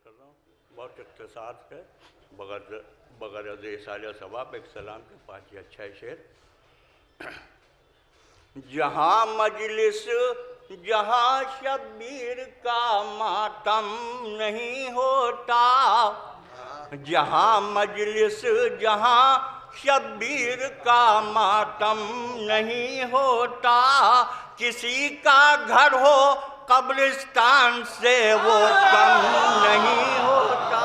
کر رہا ہوں، بہت اختصار ہے، بغیر اضافہ ثواب ایک سلام کے پاس یہ اچھا ہے شعر۔ جہاں مجلس جہاں شبیر کا ماتم نہیں ہوتا، جہاں مجلس جہاں شبیر کا ماتم نہیں ہوتا، کسی کا گھر ہو قبرستان سے وہ کم نہیں ہوتا۔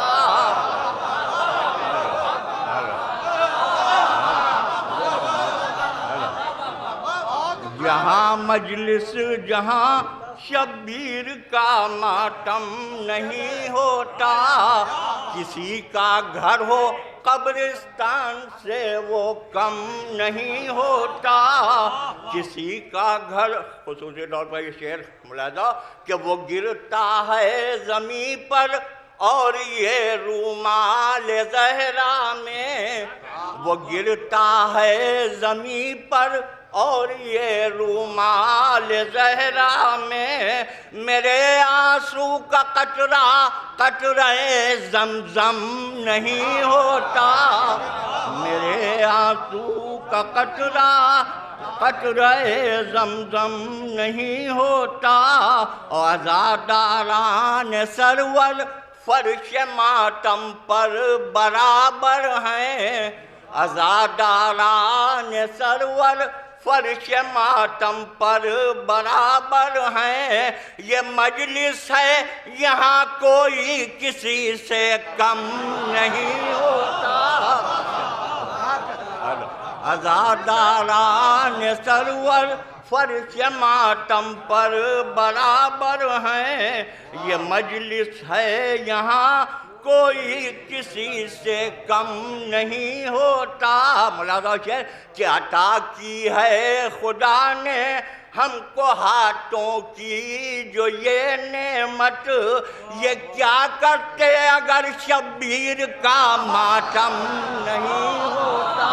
جہاں مجلس جہاں شبیر کا ماتم نہیں ہوتا، کسی کا گھر ہو قبرستان سے وہ کم نہیں ہوتا، کسی کا گھر۔ خصوصی طور پر یہ شعر ملاحظہ کہ وہ گرتا ہے زمین پر اور یہ رومال زہرا میں، وہ گرتا ہے زمین پر اور یہ رومال زہرا میں، میرے آنسو کا قطرہ قطرہ زمزم نہیں ہوتا، میرے آنسو کا قطرہ قطرہ زمزم نہیں ہوتا۔ عزاداران سرور فرش ماتم پر برابر ہیں، عزاداران سرور فرش ماتم پر برابر ہیں، یہ مجلس ہے یہاں کوئی کسی سے کم نہیں ہوتا۔ عزاداران سرور فرش ماتم پر برابر ہیں، یہ مجلس ہے یہاں کوئی کسی سے کم نہیں ہوتا۔ ملاحظہ شعر کہ عطا کی ہے خدا نے ہم کو ہاتھوں کی جو یہ نعمت، یہ کیا کرتے اگر شبیر کا ماتم نہیں ہوتا۔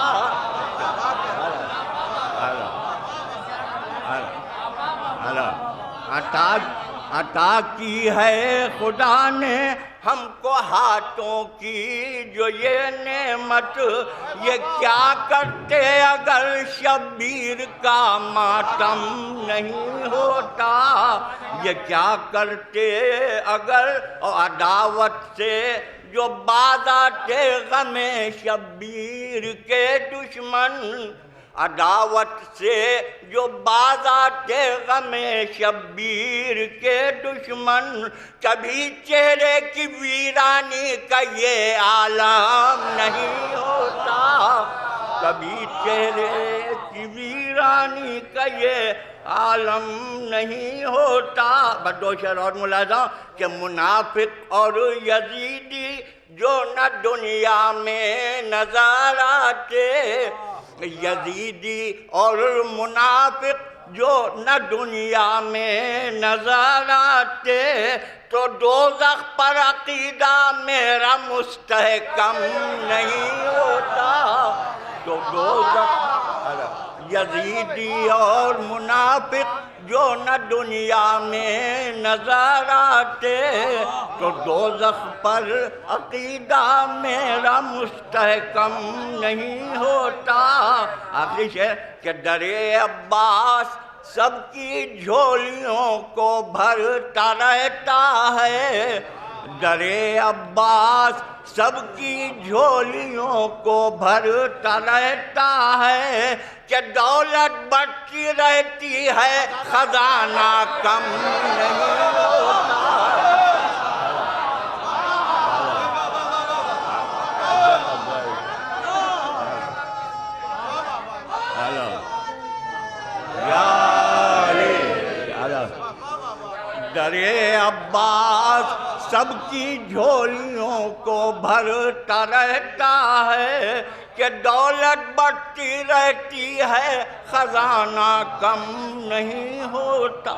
عطا کی ہے خدا نے ہم کو ہاتھوں کی جو یہ نعمت، یہ کیا کرتے اگر شبیر کا ماتم نہیں ہوتا، یہ کیا کرتے اگر عداوت سے جو باز آتے غم شبیر کے دشمن، عداوت سے جو باز آتے غم شبیر کے دشمن، کبھی چہرے کی ویرانی کا یہ عالم نہیں ہوتا، کبھی چہرے کی ویرانی کا یہ عالم نہیں ہوتا۔ بس دو شعر اور ملاحظہ کہ منافق اور یزیدی جو نہ دنیا میں نظر آتے، یزیدی اور منافق جو نہ دنیا میں نظر آتے، تو دوزخ پر عقیدہ میرا مستحکم نہیں ہوتا، تو دوزخ یزیدی اور منافق جو نہ دنیا میں نظر آتے، تو دوزخ پر عقیدہ میرا مستحکم نہیں ہوتا۔ آخری شعر کہ در عباس سب کی جھولیوں کو بھرتا رہتا ہے، در عباس سب کی جھولیوں کو بھرتا رہتا ہے، کہ دولت بڑھتی رہتی ہے خزانہ کم نہیں ہوتا۔ در عباس سب کی جھولیوں کو بھرتا رہتا ہے، کہ دولت بڑھتی رہتی ہے خزانہ کم نہیں ہوتا۔